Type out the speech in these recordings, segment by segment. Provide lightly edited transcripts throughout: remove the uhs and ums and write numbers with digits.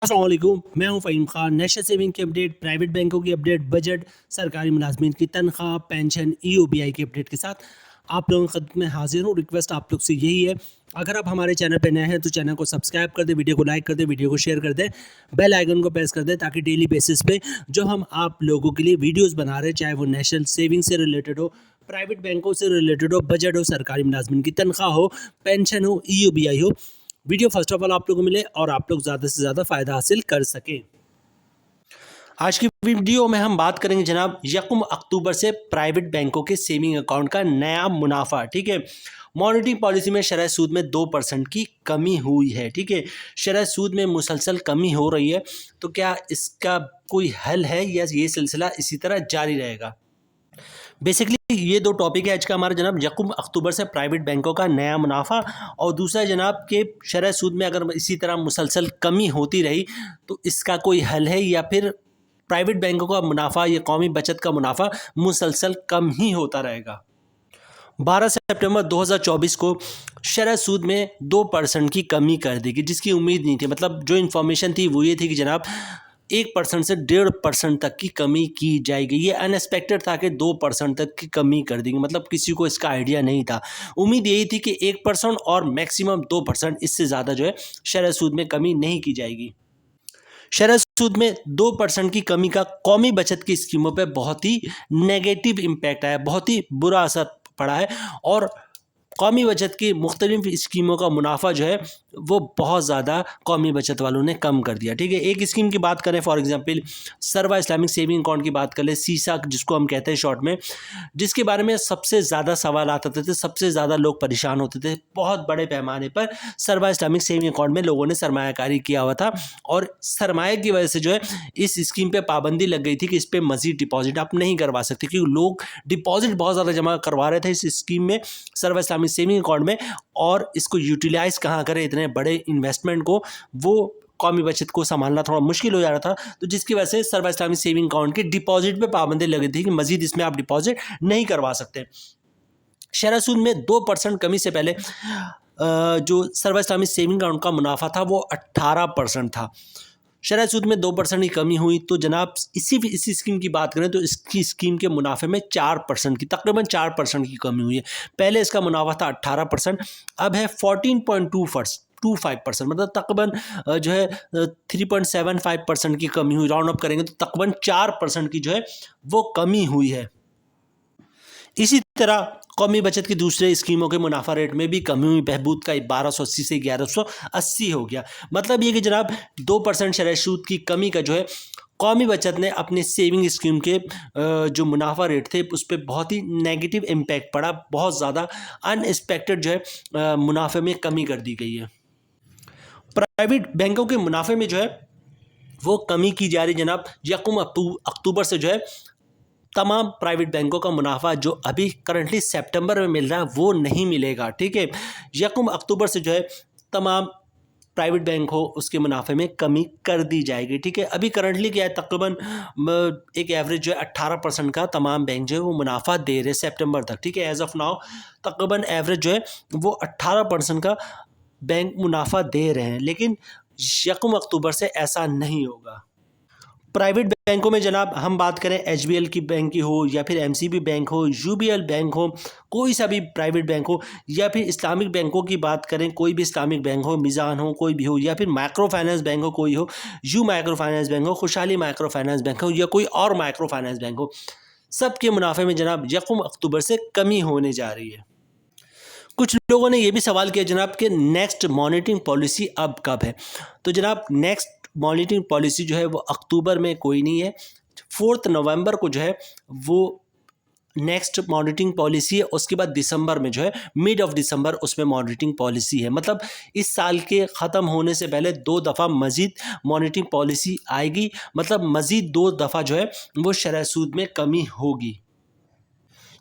अस्सलाम वालेकुम, मैं हूं फ़हीम खान। नेशनल सेविंग की अपडेट, प्राइवेट बैंकों की अपडेट, बजट, सरकारी मुलाजमीन की तनख्वाह, पेंशन, ईओबीआई की अपडेट के साथ आप लोगों की खिदमत में हाजिर हूँ। रिक्वेस्ट आप लोग से यही है, अगर आप हमारे चैनल पर नए हैं तो चैनल को सब्सक्राइब कर दें, वीडियो को लाइक कर दें, वीडियो को शेयर कर दें, बेल आइकन को प्रेस कर दें, ताकि डेली बेसिस पे जो हम आप लोगों के लिए वीडियोस बना रहे हैं, चाहे वो नेशनल सेविंग से रिलेटेड हो, प्राइवेट बैंकों से रिलेटेड हो, बजट हो, सरकारी मुलाजमीन की तनख्वाह हो, पेंशन हो, ईओबीआई हो, वीडियो फर्स्ट ऑफ ऑल आप लोगों को मिले और आप लोग ज़्यादा से ज़्यादा फ़ायदा हासिल कर सकें। आज की वीडियो में हम बात करेंगे जनाब 1 अक्टूबर से प्राइवेट बैंकों के सेविंग अकाउंट का नया मुनाफा। ठीक है, मॉनेटरी पॉलिसी में शरह सूद में 2% की कमी हुई है। ठीक है, शरह सूद में मुसलसल कमी हो रही है, तो क्या इसका कोई हल है या ये सिलसिला इसी तरह जारी रहेगा? बेसिकली ये दो टॉपिक है आज का हमारा जनाब। 1 अक्टूबर से प्राइवेट बैंकों का नया मुनाफा और दूसरा जनाब के शरह सूद में अगर इसी तरह मुसलसल कमी होती रही तो इसका कोई हल है या फिर प्राइवेट बैंकों का मुनाफा या कौमी बचत का मुनाफा मुसलसल कम ही होता रहेगा। 12 सितंबर 2024 को शरह सूद में 2% की कमी कर दी गई, जिसकी उम्मीद नहीं थी। मतलब जो इन्फॉर्मेशन थी वो ये थी कि जनाब 1% से 1.5% तक की कमी की जाएगी। ये अनएक्सपेक्टेड था कि 2% तक की कमी कर देंगे, मतलब किसी को इसका आइडिया नहीं था। उम्मीद यही थी कि 1% और मैक्सिमम 2%, इससे ज़्यादा जो है शरह सूद में कमी नहीं की जाएगी। शरह सूद में 2% की कमी का कौमी बचत की स्कीमों पर बहुत ही नेगेटिव इम्पैक्ट आया, बहुत ही बुरा असर पड़ा है और कौमी बचत की मुख्तलिफ स्कीमों का मुनाफा जो है वो बहुत ज़्यादा कौमी बचत वालों ने कम कर दिया। ठीक है, एक स्कीम की बात करें, फॉर एग्जांपल सर्वा इस्लामिक सेविंग अकाउंट की बात कर ले, सीसा जिसको हम कहते हैं शॉर्ट में, जिसके बारे में सबसे ज़्यादा सवाल आते थे, सबसे ज़्यादा लोग परेशान होते थे। बहुत बड़े पैमाने पर सर्वा इस्लामिक सेविंग अकाउंट में लोगों ने सरमायाकारी किया हुआ था और सरमाए की वजह से जो है इस स्कीम पर पाबंदी लग गई थी कि इस पर मज़ीद डिपॉजिट आप नहीं करवा सकते, क्योंकि लोग डिपॉजिट बहुत ज़्यादा जमा करवा रहे थे इस स्कीम में, सर्वा इस्लामिक सेविंग अकाउंट में, और इसको यूटिलाइज़ कहाँ करें इतने बड़े इन्वेस्टमेंट को, वो कौमी बचत को संभालना थोड़ा मुश्किल हो जा रहा था। तो जिसकी वजह से सर्वा इस्लामिक सेविंग अकाउंट के डिपॉजिट पे पाबंदी लगी थी कि मजीद इसमें आप डिपॉजिट नहीं करवा सकते। शरह सूद में 2% कमी से पहले जो सर्वा इस्लामिक सेविंग अकाउंट का मुनाफा था वो 18% था। शरह सूद में 2% की कमी हुई तो जनाब इसी स्कीम की बात करें तो इसकी स्कीम के मुनाफे में 4% की, तकरीबन 4% की कमी हुई है। पहले इसका मुनाफा था 18%, अब है 14.25%, मतलब तकरीबन जो है 3.75% की कमी हुई। राउंड अप करेंगे तो तकरीबन 4% की जो है वो कमी हुई है। इसी तरह कौमी बचत की दूसरे स्कीमों के मुनाफा रेट में भी कमी हुई, बहबूद का 1280 से 1180 हो गया। मतलब ये कि जनाब 2% शरह सूद की कमी का जो है कौमी बचत ने अपने सेविंग स्कीम के जो मुनाफा रेट थे उस पर बहुत ही नेगेटिव इम्पैक्ट पड़ा, बहुत ज़्यादा अनएक्सपेक्टेड जो है मुनाफे में कमी कर दी गई है। प्राइवेट बैंकों के मुनाफे में जो है वो कमी की जा रही जनाब। 1 अक्टूबर से जो है तमाम प्राइवेट बैंकों का मुनाफा जो अभी करंटली सितंबर में मिल रहा है वो नहीं मिलेगा। ठीक है, 1 अक्टूबर से जो है तमाम प्राइवेट बैंक हो उसके मुनाफे में कमी कर दी जाएगी। ठीक है, अभी करंटली क्या है, तकरीबन एक एवरेज जो है 18% का तमाम बैंक जो है वो मुनाफा दे रहे हैं सितंबर तक। ठीक है, एज ऑफ नाउ तकरीबन एवरेज जो है वो 18% का बैंक मुनाफा दे रहे हैं, लेकिन 1 अक्टूबर से ऐसा नहीं होगा। प्राइवेट बैंकों में जनाब हम बात करें एचबीएल की बैंक की हो या फिर एमसीबी बैंक हो, यूबीएल बैंक हो, कोई सा भी प्राइवेट बैंक हो, या फिर इस्लामिक बैंकों की बात करें, कोई भी इस्लामिक बैंक हो, मिज़ान हो, कोई भी हो, या फिर माइक्रो फाइनेंस बैंक हो, कोई हो, यू माइक्रो फाइनेंस बैंक हो, खुशहाली माइक्रो फाइनेंस बैंक हो, या कोई और माइक्रो फाइनेंस बैंक हो, सबके मुनाफे में जनाब 1 अक्टूबर से कमी होने जा रही है। कुछ लोगों ने यह भी सवाल किया जनाब कि नेक्स्ट मॉनिटरिंग पॉलिसी अब कब है? तो जनाब नेक्स्ट मॉनिटरिंग पॉलिसी जो है वो अक्टूबर में कोई नहीं है, 4 नवंबर को जो है वो नेक्स्ट मॉनिटरिंग पॉलिसी है। उसके बाद दिसंबर में जो है मिड ऑफ दिसंबर उसमें मॉनिटरिंग पॉलिसी है। मतलब इस साल के ख़त्म होने से पहले 2 दफ़ा मज़ीद मॉनिटरिंग पॉलिसी आएगी, मतलब मज़ीद 2 दफ़ा जो है वो शरह सूद में कमी होगी।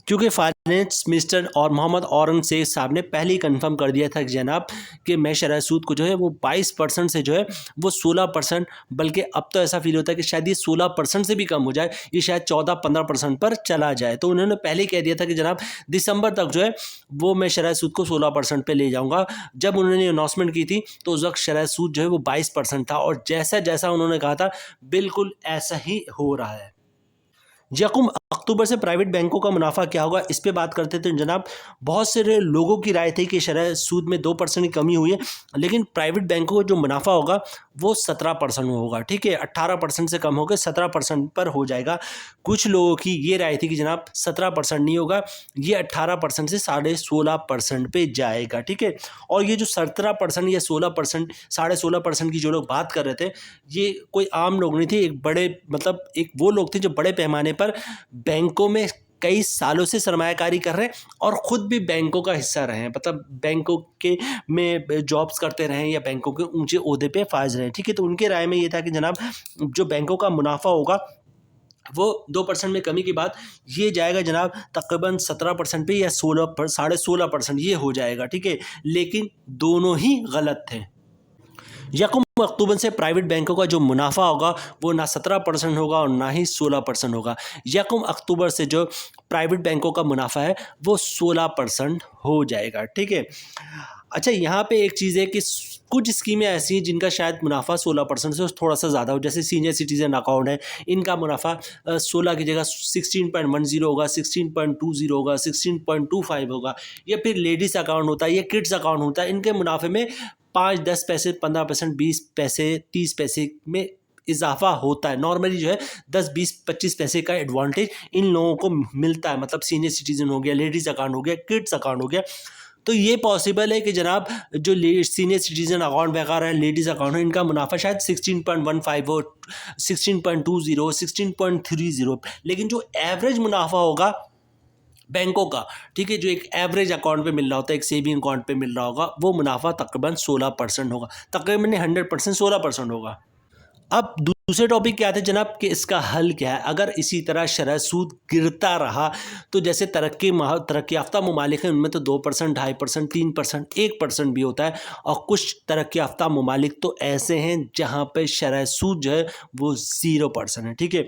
क्योंकि फाइनेंस मिनिस्टर और मोहम्मद औरंगजेब साहब ने पहले ही कंफर्म कर दिया था कि जनाब कि मैं शरह सूद को जो है वो 22% से जो है वो 16%, बल्कि अब तो ऐसा फील होता है कि शायद ये 16% से भी कम हो जाए, ये शायद 14-15% पर चला जाए। तो उन्होंने पहले ही कह दिया था कि जनाब दिसंबर तक जो है वो मैं शरह सूद को 16% पे ले जाऊँगा। जब उन्होंने अनाउंसमेंट की थी तो उस वक्त शरह सूद जो है वो 22% था, और जैसा जैसा उन्होंने कहा था बिल्कुल ऐसा ही हो रहा है। यकम अक्टूबर से प्राइवेट बैंकों का मुनाफा क्या होगा, इस पे बात करते थे जनाब। बहुत सारे लोगों की राय थी कि शरह सूद में 2% की कमी हुई है, लेकिन प्राइवेट बैंकों का जो मुनाफा होगा वो 17% होगा। ठीक है, 18% से कम होकर 17% पर हो जाएगा। कुछ लोगों की ये राय थी कि जनाब 17% नहीं होगा, ये 18% से 16.5% पे जाएगा। ठीक है, और ये जो 17% या 16%, 16.5% की जो लोग बात कर रहे थे, ये कोई आम लोग नहीं थे, एक बड़े मतलब एक वो लोग थे जो बड़े पैमाने पर बैंकों में कई सालों से सरमायाकारी कर रहे हैं और खुद भी बैंकों का हिस्सा रहे हैं, मतलब बैंकों के में जॉब्स करते रहे हैं या बैंकों के ऊंचे ओहदे पे फायज रहे हैं। ठीक है, तो उनके राय में ये था कि जनाब जो बैंकों का मुनाफा होगा वो 2% में कमी के बाद ये जाएगा जनाब तकरीबन 17% पे या 16.5% ये हो जाएगा। ठीक है, लेकिन दोनों ही गलत थे। यकम अक्टूबर से प्राइवेट बैंकों का जो मुनाफा होगा वो ना 17% होगा और ना ही 16% होगा। यकम अक्टूबर से जो प्राइवेट बैंकों का मुनाफा है वो 16% हो जाएगा। ठीक है, अच्छा यहाँ पे एक चीज़ है कि कुछ स्कीमें ऐसी हैं जिनका शायद मुनाफा 16% से थोड़ा सा ज़्यादा हो, जैसे सीनियर सिटीजन अकाउंट है, इनका मुनाफा 16 की जगह 16.10 होगा, 16.20 होगा, 16.25 होगा। या फिर लेडीज़ अकाउंट होता है या किड्स अकाउंट होता है, इनके मुनाफे में 5-10 पैसे, 15%, 20 पैसे, 30 पैसे में इजाफा होता है। नॉर्मली जो है 10, 20, 25 पैसे का एडवांटेज इन लोगों को मिलता है, मतलब सीनियर सिटीजन हो गया, लेडीज़ अकाउंट हो गया, किड्स अकाउंट हो गया। तो ये पॉसिबल है कि जनाब जो सीनियर सिटीजन अकाउंट वगैरह है, लेडीज़ अकाउंट है, इनका मुनाफा शायद 16.15 हो, 16.20 हो, 16.30 हो, लेकिन जो एवरेज मुनाफा होगा बैंकों का, ठीक है, जो एक एवरेज अकाउंट पे मिल रहा होता है, एक सेविंग अकाउंट पे मिल रहा होगा, वो मुनाफा तकरीबन 16% होगा, तकरीबन 100% 16% होगा। अब दूसरे टॉपिक क्या आते हैं जनाब कि इसका हल क्या है। अगर इसी तरह शरह सूद गिरता रहा तो जैसे तरक्की याफ्ता ममालिक हैं उनमें तो 2%, 2.5%, 3%, 1% भी होता है, और कुछ तरक्की याफ्ता ममालिक तो ऐसे हैं जहाँ पे शरह सूद जो है वो 0% है। ठीक है,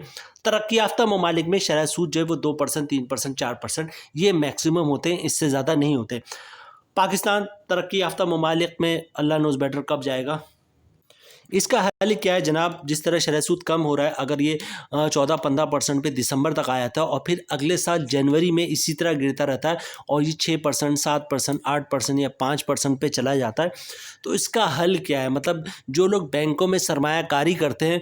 तरक्की याफ्ता ममालिक में शरह सूद जो है वो 2%, 3%, 4% ये मैक्सिमम होते हैं, इससे ज़्यादा नहीं होते। पाकिस्तान तरक्की याफ्ता ममालिक में अल्लाह नोज़ बेटर कब जाएगा। इसका हल क्या है जनाब, जिस तरह शरह सूद कम हो रहा है, अगर ये 14-15% पे दिसंबर तक आया था और फिर अगले साल जनवरी में इसी तरह गिरता रहता है और ये 6%, 7%, 8% या 5% पे चला जाता है, तो इसका हल क्या है। मतलब जो लोग बैंकों में सरमायाकारी करते हैं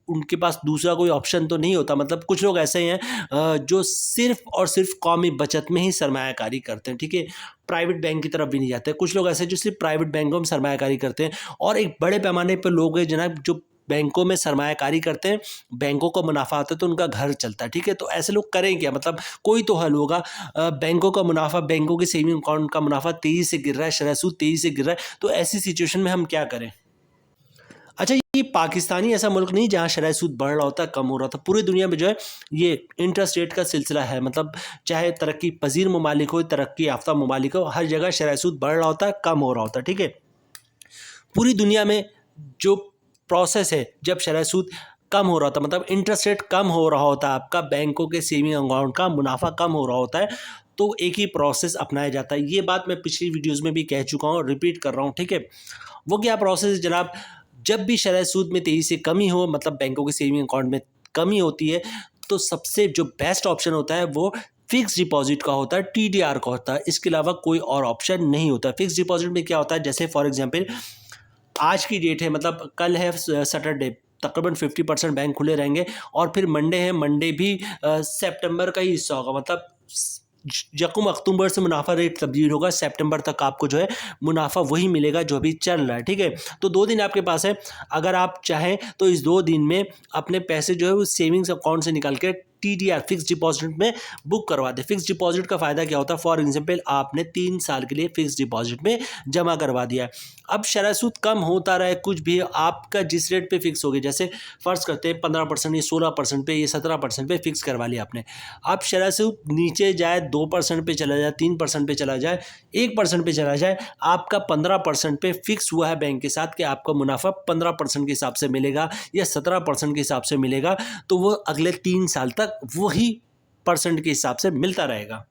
उनके पास दूसरा कोई ऑप्शन तो नहीं होता। मतलब कुछ लोग ऐसे हैं जो सिर्फ और सिर्फ कौमी बचत में ही सरमायाकारी करते हैं। ठीक है, प्राइवेट बैंक की तरफ भी नहीं जाते। कुछ लोग ऐसे हैं जो सिर्फ प्राइवेट बैंकों में सरमायाकारी करते हैं, और एक बड़े पैमाने पर लोग हैं जनाब जो बैंकों में सरमायाकारी करते हैं, बैंकों को मुनाफा आता है तो उनका घर चलता है। ठीक है, तो ऐसे लोग करें क्या, मतलब कोई तो हल होगा। बैंकों का मुनाफा, बैंकों के सेविंग अकाउंट का मुनाफा तेज़ी से गिर रहा है, शरह सूद तेज़ी से गिर रहा है, तो ऐसी सिचुएशन में हम क्या करें। अच्छा, ये पाकिस्तानी ऐसा मुल्क नहीं जहाँ शरह सूद बढ़ रहा होता, कम हो रहा था। पूरी दुनिया में जो है ये इंटरेस्ट रेट का सिलसिला है, मतलब चाहे तरक्की पजीर ममालिक हो, तरक्की याफ्ता ममालिक हो, हर जगह शरह सूद बढ़ रहा होता है, कम हो रहा होता है। ठीक है, पूरी दुनिया में जो प्रोसेस है, जब शरह सूद कम हो रहा होता, मतलब इंटरेस्ट रेट कम हो रहा होता है, आपका बैंकों के सेविंग अकाउंट का मुनाफा कम हो रहा होता है, तो एक ही प्रोसेस अपनाया जाता है। ये बात मैं पिछली वीडियोज़ में भी कह चुका हूँ, रिपीट कर रहा हूँ। ठीक है, वो क्या प्रोसेस है जनाब, जब भी शरह सूद में तेज़ी से कमी हो, मतलब बैंकों के सेविंग अकाउंट में कमी होती है, तो सबसे जो बेस्ट ऑप्शन होता है वो फिक्स डिपॉजिट का होता है, TDR का होता है। इसके अलावा कोई और ऑप्शन नहीं होता। फिक्स डिपॉजिट में क्या होता है, जैसे फॉर एग्जांपल आज की डेट है, मतलब कल है सैटरडे, तकरीबन 50% बैंक खुले रहेंगे, और फिर मंडे है, मंडे भी सितंबर का ही हिस्सा होगा, मतलब यकम अक्टूबर से मुनाफा रेट तब्दील होगा, सितंबर तक आपको जो है मुनाफा वही मिलेगा जो अभी चल रहा है। ठीक है, तो 2 दिन आपके पास है, अगर आप चाहें तो इस 2 दिन में अपने पैसे जो है वो सेविंग्स अकाउंट से निकाल के TDR फिक्स डिपॉजिट में बुक करवा दें। फिक्स डिपॉजिट का फायदा क्या होता है? फॉर एग्जाम्पल आपने 3 साल के लिए फिक्स डिपॉजिट में जमा करवा दिया, अब शरह सूद कम होता रहे कुछ भी, आपका जिस रेट पे फिक्स हो गया, जैसे फर्ज करते हैं 15% या 16% पे या 17% पे फिक्स करवा लिया आपने, अब शरह सूद नीचे जाए 2% पे चला जाए, 3% पे चला जाए, 1% पे चला जाए, आपका 15% पे फिक्स हुआ है बैंक के साथ कि आपका मुनाफा 15% के हिसाब से मिलेगा या 17% के हिसाब से मिलेगा, तो वो अगले 3 साल तक वही परसेंट के हिसाब से मिलता रहेगा।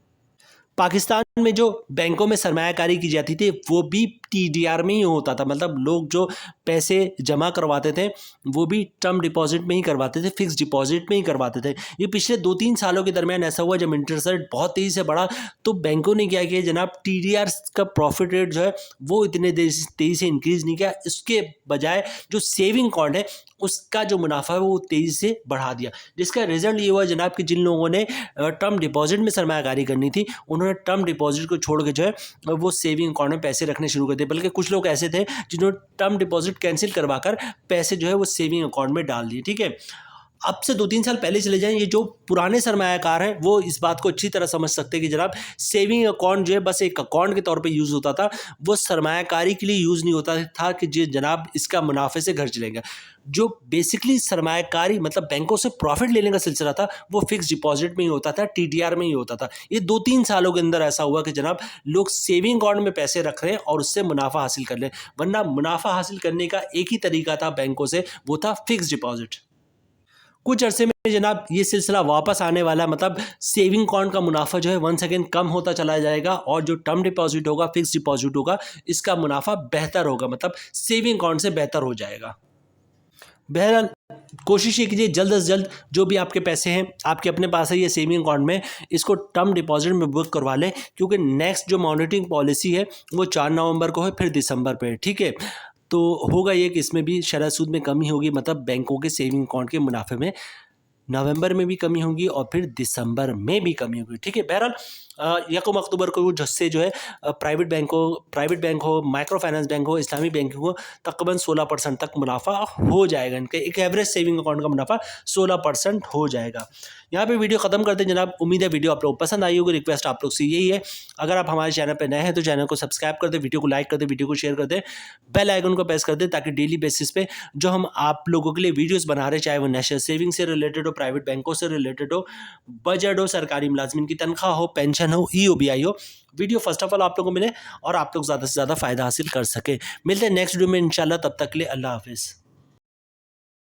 पाकिस्तान में जो बैंकों में सरमायाकारी की जाती थी वो भी TDR में ही होता था, मतलब लोग जो पैसे जमा करवाते थे वो भी टर्म डिपॉजिट में ही करवाते थे, फिक्स डिपॉजिट में ही करवाते थे। ये पिछले 2-3 सालों के दरमियान ऐसा हुआ जब इंटरेस्ट रेट बहुत तेज़ी से बढ़ा तो बैंकों ने क्या किया जनाब, TDR का प्रॉफिट रेट जो है वो इतने तेज़ी से इंक्रीज़ नहीं किया, इसके बजाय जो सेविंग अकाउंट है उसका जो मुनाफा है वो तेज़ी से बढ़ा दिया, जिसका रिजल्ट ये हुआ जनाब कि जिन लोगों ने टर्म डिपॉजिट में सरमायाकारी करनी थी उन्होंने टर्म डिपॉजिट को छोड़ के जो है वो सेविंग अकाउंट में पैसे रखने शुरू कर दिए, बल्कि कुछ लोग ऐसे थे जिन्होंने टर्म डिपॉजिट कैंसिल करवाकर पैसे जो है वो सेविंग अकाउंट में डाल दिए। ठीक है, अब से 2-3 साल पहले चले जाएं, ये जो पुराने सरमायाकार हैं वो इस बात को अच्छी तरह समझ सकते हैं कि जनाब सेविंग अकाउंट जो है बस एक अकाउंट के तौर पे यूज़ होता था, वो सरमायाकारी के लिए यूज़ नहीं होता था कि जी जनाब इसका मुनाफे से घर चलेगा। जो बेसिकली सरमायाकारी मतलब बैंकों से प्रॉफिट लेने का सिलसिला था वो फिक्स डिपॉजिट में ही होता था, TDR में ही होता था। ये 2-3 सालों के अंदर ऐसा हुआ कि जनाब लोग सेविंग अकाउंट में पैसे रख रहे हैं और उससे मुनाफा हासिल कर लें, वरना मुनाफा हासिल करने का एक ही तरीका था बैंकों से, वो था फिक्स डिपॉजिट। कुछ अरसे में जनाब ये सिलसिला वापस आने वाला है, मतलब सेविंग अकाउंट का मुनाफा जो है वंस अगेन कम होता चला जाएगा और जो टर्म डिपॉजिट होगा, फिक्स डिपॉजिट होगा, इसका मुनाफा बेहतर होगा, मतलब सेविंग अकाउंट से बेहतर हो जाएगा। बहरहाल कोशिश ये कीजिए जल्द से जल्द जो भी आपके पैसे हैं आपके अपने पास है ये सेविंग अकाउंट में, इसको टर्म डिपॉजिट में बुक करवा लें, क्योंकि नेक्स्ट जो मॉनिटरिंग पॉलिसी है वो 4 नवंबर को है, फिर दिसंबर पे। ठीक है, तो होगा ये कि इसमें भी शरह सूद में कमी होगी, मतलब बैंकों के सेविंग अकाउंट के मुनाफे में नवंबर में भी कमी होगी और फिर दिसंबर में भी कमी होगी। ठीक है, बहरहाल 1 अक्टूबर को जिससे जो है प्राइवेट बैंक हो, माइक्रो फाइनेंस बैंक हो, इस्लामी बैंक हो, तकरीबन 16% तक मुनाफा हो जाएगा, इनके एक एवरेज सेविंग अकाउंट का मुनाफा 16% हो जाएगा। यहाँ पे वीडियो ख़त्म करते हैं जनाब, उम्मीद है वीडियो आप लोग पसंद आई होगी। रिक्वेस्ट आप लोग से यही है, अगर आप हमारे चैनल पर नए हैं तो चैनल को सब्सक्राइब कर दें, वीडियो को लाइक कर दें, वीडियो को शेयर कर दें, बेल आइकन को प्रेस कर दें, ताकि डेली बेसिस पे जो हम आप लोगों के लिए वीडियोस बना रहे हैं, चाहे वो नेशनल सेविंग से रिलेटेड हो, प्राइवेट बैंकों से रिलेटेड हो, बजट हो, सरकारी मुलाजमिन की तनख्वाह हो, पेंशन हो, EOBI हो, वीडियो फर्स्ट ऑफ ऑल आप लोगों को मिले और आप लोग ज़्यादा से ज़्यादा फ़ायदा हासिल कर सके। मिलते हैं नेक्स्ट वीडियो में इंशाल्लाह, तब तक के लिए अल्लाह हाफिज़।